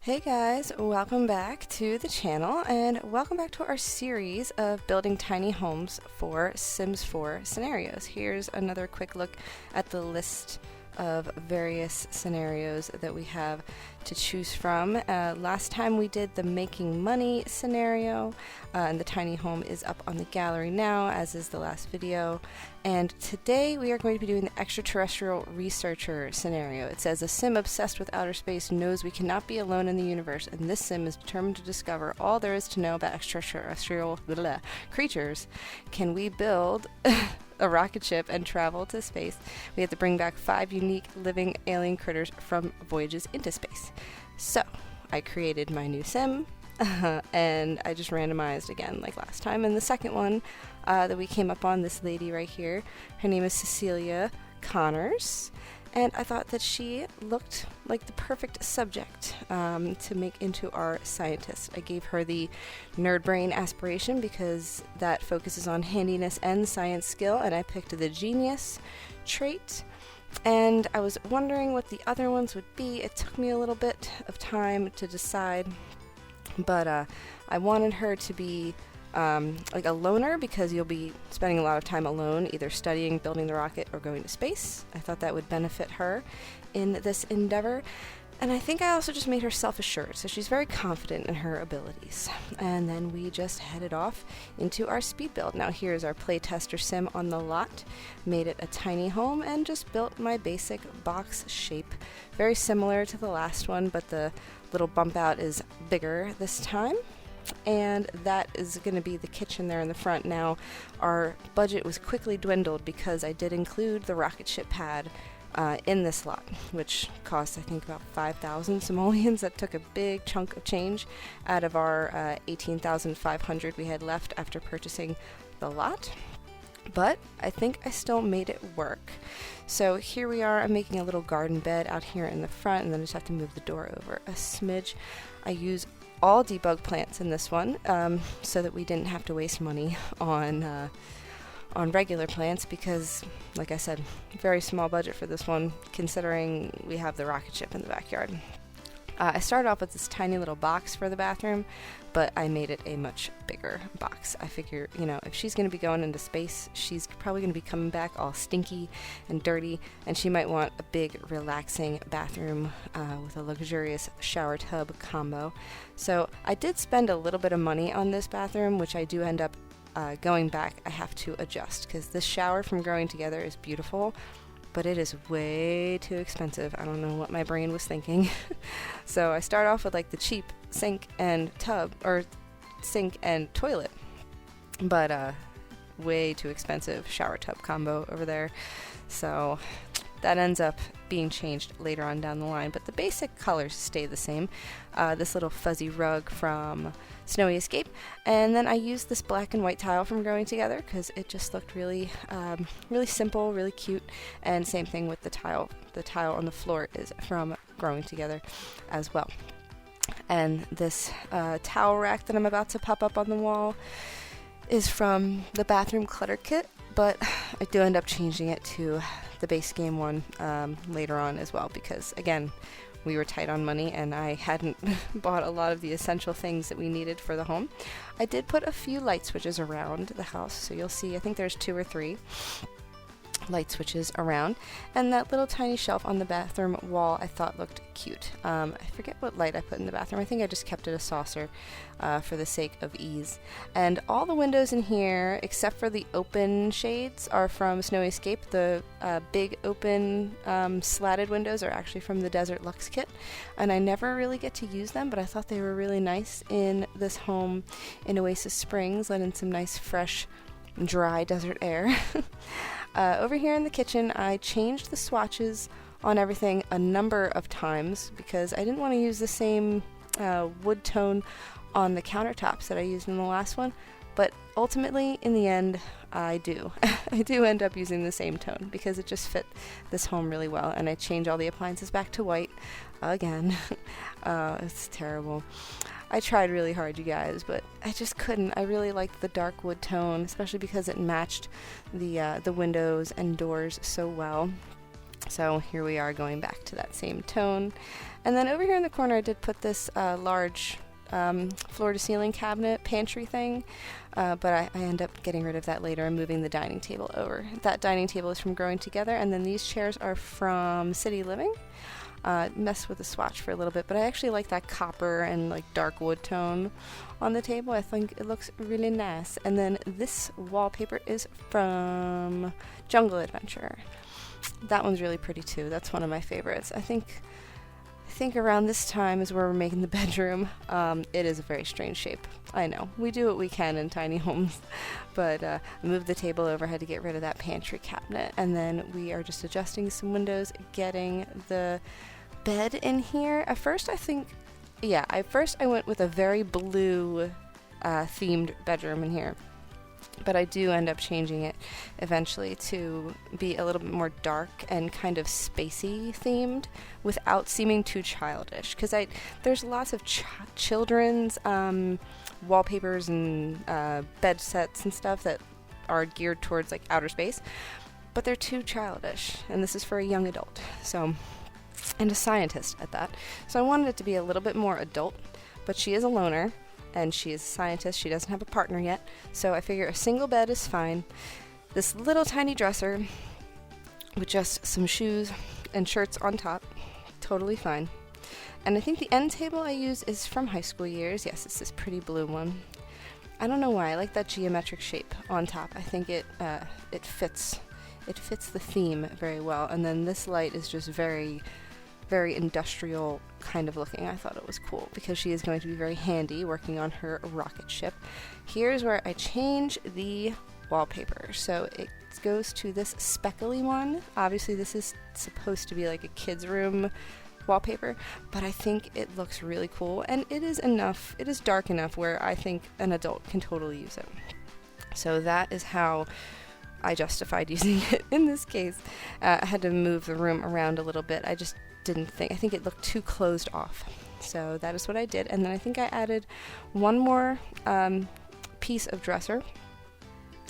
Hey guys, welcome back to the channel and welcome back to our series of building tiny homes for Sims 4 scenarios. Here's another quick look at the list of various scenarios that we have to choose from. Last time we did the making money scenario, and the tiny home is up on the gallery now, as is the last video. And today we are going to be doing the Extraterrestrial Researcher Scenario. It says, a sim obsessed with outer space knows we cannot be alone in the universe, and this sim is determined to discover all there is to know about extraterrestrial creatures. Can we build a rocket ship and travel to space? We have to bring back 5 unique living alien critters from voyages into space. So, I created my new sim, and I just randomized again like last time. And the second one that we came up on, this lady right here, her name is Cecilia Connors, and I thought that she looked like the perfect subject to make into our scientist. I gave her the nerd brain aspiration because that focuses on handiness and science skill, and I picked the genius trait. And I was wondering what the other ones would be. It took me a little bit of time to decide, but I wanted her to be like a loner, because you'll be spending a lot of time alone, either studying, building the rocket, or going to space. I thought that would benefit her in this endeavor. And I think I also just made her self-assured, so she's very confident in her abilities. And then we just headed off into our speed build. Now here's our playtester sim on the lot. Made it a tiny home and just built my basic box shape. Very similar to the last one, but the little bump out is bigger this time. And that is going to be the kitchen there in the front. Now, our budget was quickly dwindled because I did include the Rocketship pad in this lot, which cost, I think, about 5,000 simoleons. That took a big chunk of change out of our 18,500 we had left after purchasing the lot. But I think I still made it work. So here we are. I'm making a little garden bed out here in the front, and then I just have to move the door over a smidge. I use all debug plants in this one, so that we didn't have to waste money on regular plants, because, like I said, very small budget for this one, considering we have the rocket ship in the backyard. I started off with this tiny little box for the bathroom, but I made it a much bigger box. I figure, you know, if she's going to be going into space, she's probably going to be coming back all stinky and dirty, and she might want a big, relaxing bathroom with a luxurious shower tub combo. So I did spend a little bit of money on this bathroom, which I do end up going back. I have to adjust, because this shower from Growing Together is beautiful, but it is way too expensive. I don't know what my brain was thinking. So I start off with like the cheap sink and tub, or sink and toilet, but way too expensive shower tub combo over there. So that ends up being changed later on down the line, but the basic colors stay the same. This little fuzzy rug from Snowy Escape, and then I used this black and white tile from Growing Together because it just looked really really simple, really cute. And same thing with the tile. The tile on the floor is from Growing Together as well. And this towel rack that I'm about to pop up on the wall is from the bathroom clutter kit, but I do end up changing it to the base game one later on as well, because again, we were tight on money and I hadn't bought a lot of the essential things that we needed for the home. I did put a few light switches around the house, so you'll see, I think there's 2 or 3 light switches around, and that little tiny shelf on the bathroom wall I thought looked cute. I forget what light I put in the bathroom. I think I just kept it a saucer for the sake of ease. And all the windows in here, except for the open shades, are from Snowy Escape. The big open slatted windows are actually from the Desert Luxe kit, and I never really get to use them, but I thought they were really nice in this home in Oasis Springs, let in some nice fresh dry desert air. Over here in the kitchen, I changed the swatches on everything a number of times because I didn't want to use the same wood tone on the countertops that I used in the last one, but ultimately, in the end, I do. I do end up using the same tone because it just fit this home really well, and I changed all the appliances back to white again. It's terrible. I tried really hard, you guys, but I just couldn't. I really liked the dark wood tone, especially because it matched the windows and doors so well. So here we are going back to that same tone. And then over here in the corner I did put this large floor-to-ceiling cabinet pantry thing, but I end up getting rid of that later and moving the dining table over. That dining table is from Growing Together, and then these chairs are from City Living. Messed with the swatch for a little bit, but I actually like that copper and like dark wood tone on the table. I think it looks really nice. And then this wallpaper is from Jungle Adventure. That one's really pretty too. That's one of my favorites. I think around this time is where we're making the bedroom. It is a very strange shape. I know. We do what we can in tiny homes. But I moved the table over, had to get rid of that pantry cabinet. And then we are just adjusting some windows, getting the bed in here. At first I went with a very blue themed bedroom in here. But I do end up changing it eventually to be a little bit more dark and kind of spacey themed without seeming too childish. Because there's lots of children's wallpapers and bed sets and stuff that are geared towards like outer space, but they're too childish. And this is for a young adult, and a scientist at that. So I wanted it to be a little bit more adult, but she is a loner. And she is a scientist. She doesn't have a partner yet. So I figure a single bed is fine. This little tiny dresser with just some shoes and shirts on top, totally fine. And I think the end table I use is from high school years. Yes, it's this pretty blue one. I don't know why. I like that geometric shape on top. I think it fits the theme very well. And then this light is just very industrial kind of looking. I thought it was cool because she is going to be very handy working on her rocket ship. Here's where I change the wallpaper. So it goes to this speckly one. Obviously this is supposed to be like a kid's room wallpaper, but I think it looks really cool, and it is dark enough where I think an adult can totally use it. So that is how I justified using it in this case. I had to move the room around a little bit. I think it looked too closed off. So that is what I did. And then I think I added one more piece of dresser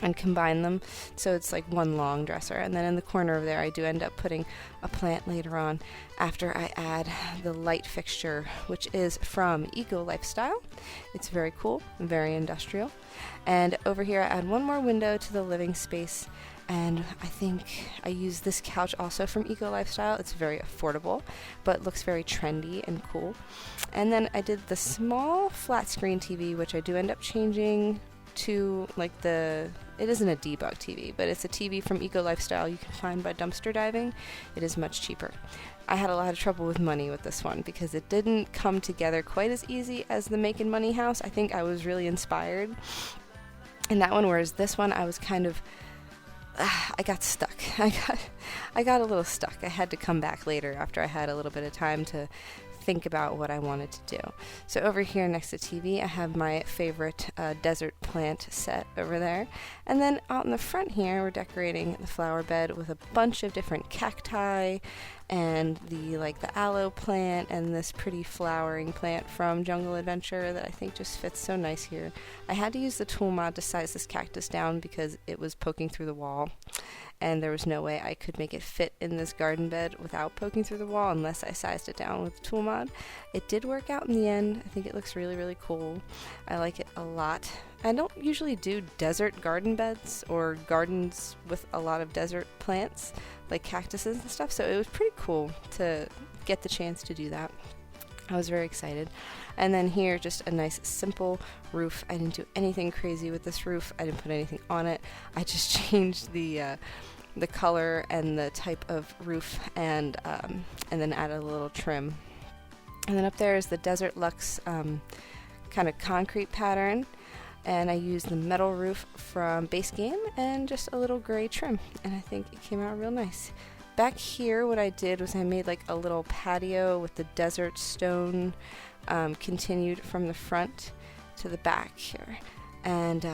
and combine them so it's like one long dresser. And then in the corner over there I do end up putting a plant later on after I add the light fixture, which is from Eco Lifestyle. It's very cool and very industrial. And over here I add one more window to the living space, and I think I use this couch also from Eco Lifestyle. It's very affordable, but looks very trendy and cool. And then I did the small flat screen TV, which I do end up changing to like it isn't a debug TV, but it's a TV from Eco Lifestyle you can find by dumpster diving. It is much cheaper. I had a lot of trouble with money with this one because it didn't come together quite as easy as the Making Money house. I think I was really inspired in that one, whereas this one I was kind of I got stuck. I got a little stuck. I had to come back later after I had a little bit of time to think about what I wanted to do. So over here next to TV I have my favorite desert plant set over there, and then out in the front here we're decorating the flower bed with a bunch of different cacti and the aloe plant and this pretty flowering plant from Jungle Adventure that I think just fits so nice here. I had to use the tool mod to size this cactus down because it was poking through the wall, and there was no way I could make it fit in this garden bed without poking through the wall unless I sized it down with the tool mod. It did work out in the end. I think it looks really, really cool. I like it a lot. I don't usually do desert garden beds or gardens with a lot of desert plants like cactuses and stuff, so it was pretty cool to get the chance to do that. I was very excited. And then here, just a nice simple roof. I didn't do anything crazy with this roof. I didn't put anything on it. I just changed the color and the type of roof, and then added a little trim. And then up there is the Desert Luxe kind of concrete pattern, and I used the metal roof from Base Game and just a little gray trim, and I think it came out real nice. Back here what I did was I made like a little patio with the desert stone continued from the front to the back here, and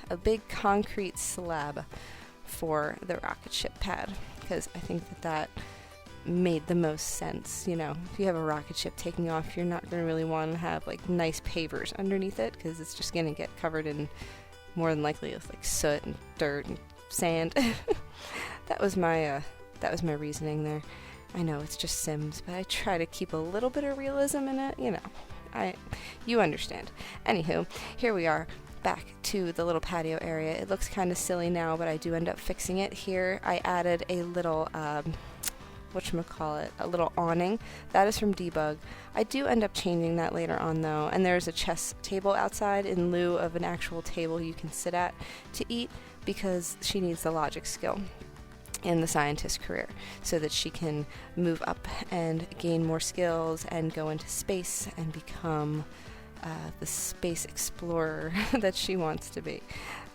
a big concrete slab for the Rocketship pad, because I think that made the most sense. You know, if you have a rocket ship taking off, you're not going to really want to have like nice pavers underneath it, because it's just going to get covered in, more than likely, with like soot and dirt and sand. That was my that was my reasoning there. I know it's just Sims, but I try to keep a little bit of realism in it, you know. You understand. Anywho, here we are, back to the little patio area. It looks kind of silly now, but I do end up fixing it. Here I added a little, a little awning. That is from Debug. I do end up changing that later on though, and there's a chess table outside in lieu of an actual table you can sit at to eat, because she needs the logic skill in the scientist career so that she can move up and gain more skills and go into space and become the space explorer that she wants to be.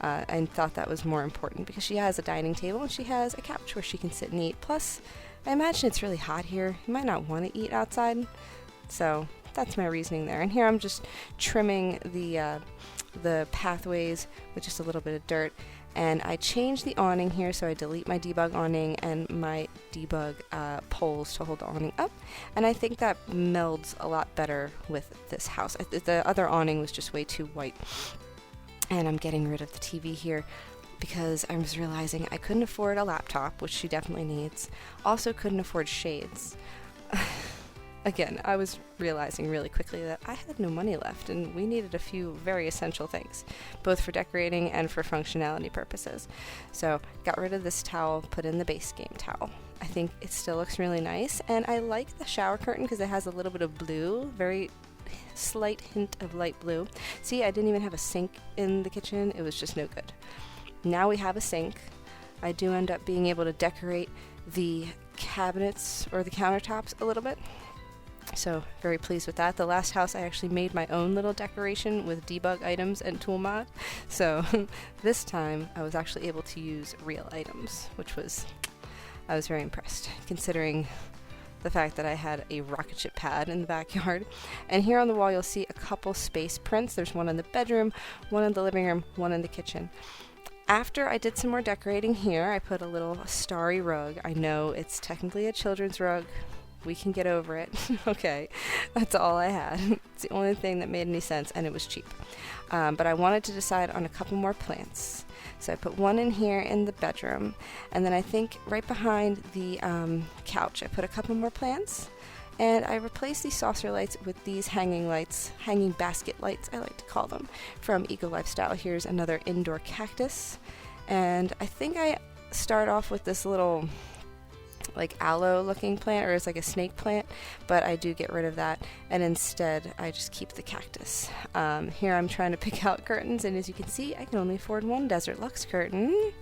I thought that was more important because she has a dining table and she has a couch where she can sit and eat. Plus, I imagine it's really hot here. You might not want to eat outside, so that's my reasoning there. And here I'm just trimming the pathways with just a little bit of dirt. And I changed the awning here, so I delete my debug awning and my debug poles to hold the awning up. And I think that melds a lot better with this house. The other awning was just way too white. And I'm getting rid of the TV here because I was realizing I couldn't afford a laptop, which she definitely needs. Also couldn't afford shades. Again, I was realizing really quickly that I had no money left and we needed a few very essential things, both for decorating and for functionality purposes. So got rid of this towel, put in the base game towel. I think it still looks really nice, and I like the shower curtain because it has a little bit of blue, very slight hint of light blue. See, I didn't even have a sink in the kitchen. It was just no good. Now we have a sink. I do end up being able to decorate the cabinets or the countertops a little bit. So very pleased with that. The last house I actually made my own little decoration with debug items and tool mod. So this time I was actually able to use real items, I was very impressed considering the fact that I had a Rocketship pad in the backyard. And here on the wall you'll see a couple space prints. There's one in the bedroom, one in the living room, one in the kitchen. After I did some more decorating here, I put a little starry rug. I know it's technically a children's rug. We can get over it. Okay, that's all I had. It's the only thing that made any sense, and it was cheap. But I wanted to decide on a couple more plants. So I put one in here in the bedroom, and then I think right behind the couch I put a couple more plants, and I replaced these saucer lights with these hanging lights, hanging basket lights I like to call them, from Eco Lifestyle. Here's another indoor cactus, and I think I start off with this little like aloe looking plant, or it's like a snake plant, but I do get rid of that and instead I just keep the cactus. Here I'm trying to pick out curtains, and as you can see I can only afford one Desert Luxe curtain.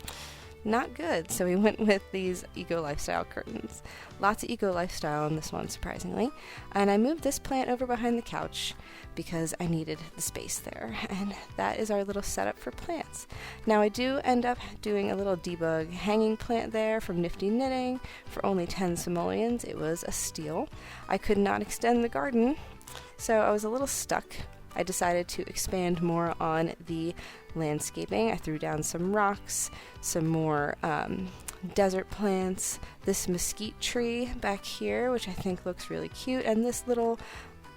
Not good, so we went with these Eco Lifestyle curtains. Lots of Eco Lifestyle on this one, surprisingly. And I moved this plant over behind the couch because I needed the space there. And that is our little setup for plants. Now I do end up doing a little debug hanging plant there from Nifty Knitting for only 10 simoleons. It was a steal. I could not extend the garden, so I was a little stuck. I decided to expand more on the landscaping. I threw down some rocks, some more desert plants, this mesquite tree back here, which I think looks really cute, and this little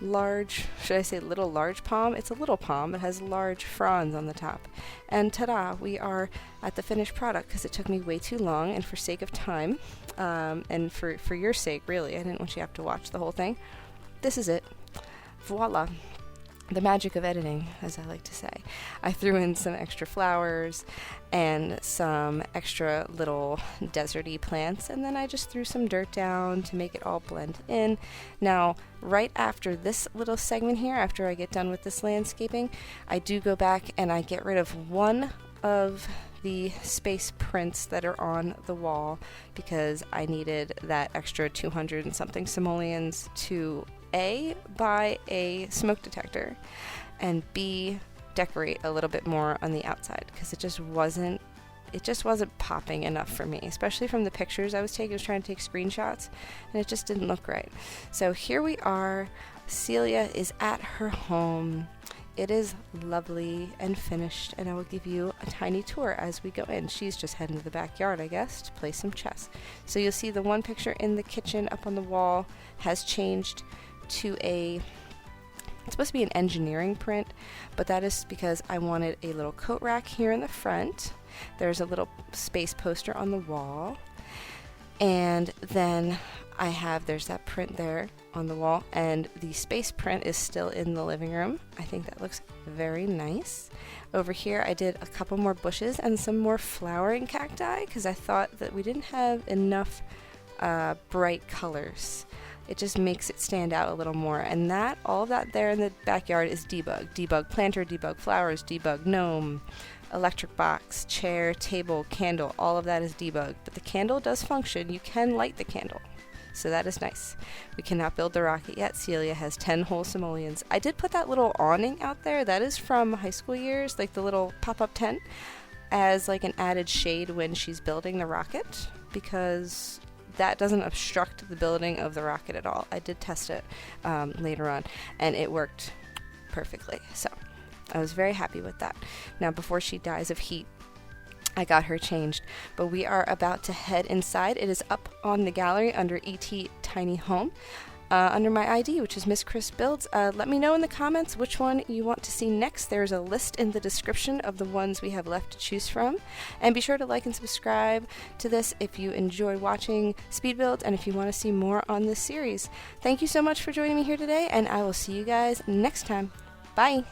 large, should I say little large palm? It's a little palm. It has large fronds on the top. And ta-da, we are at the finished product because it took me way too long, and for sake of time, and for your sake, really, I didn't want you to have to watch the whole thing. This is it. Voila. The magic of editing, as I like to say. I threw in some extra flowers and some extra little deserty plants, and then I just threw some dirt down to make it all blend in. Now, right after this little segment here, after I get done with this landscaping, I do go back and I get rid of one of the space prints that are on the wall because I needed that extra 200 and something simoleons to A, buy a smoke detector, and B, decorate a little bit more on the outside because it just wasn't popping enough for me, especially from the pictures I was taking. I was trying to take screenshots and it just didn't look right. So here we are. Celia is at her home. It is lovely and finished, and I will give you a tiny tour as we go in. She's just heading to the backyard, I guess, to play some chess. So you'll see the one picture in the kitchen up on the wall has changed to it's supposed to be an engineering print, but that is because I wanted a little coat rack here in the front. There's a little space poster on the wall. And then there's that print there on the wall, and the space print is still in the living room. I think that looks very nice. Over here I did a couple more bushes and some more flowering cacti because I thought that we didn't have enough bright colors. It just makes it stand out a little more. And all of that there in the backyard is debug. Debug planter, debug flowers, debug gnome, electric box, chair, table, candle. All of that is debug. But the candle does function. You can light the candle. So that is nice. We cannot build the rocket yet. Celia has 10 whole simoleons. I did put that little awning out there. That is from high school years, like the little pop-up tent, as like an added shade when she's building the rocket, because that doesn't obstruct the building of the rocket at all. I did test it later on, and it worked perfectly. So I was very happy with that. Now, before she dies of heat, I got her changed, but we are about to head inside. It is up on the gallery under ET Tiny Home, under my ID, which is Miss Chris Builds. Let me know in the comments which one you want to see next. There's a list in the description of the ones we have left to choose from. And be sure to like and subscribe to this if you enjoy watching speed builds and if you want to see more on this series. Thank you so much for joining me here today, and I will see you guys next time. Bye!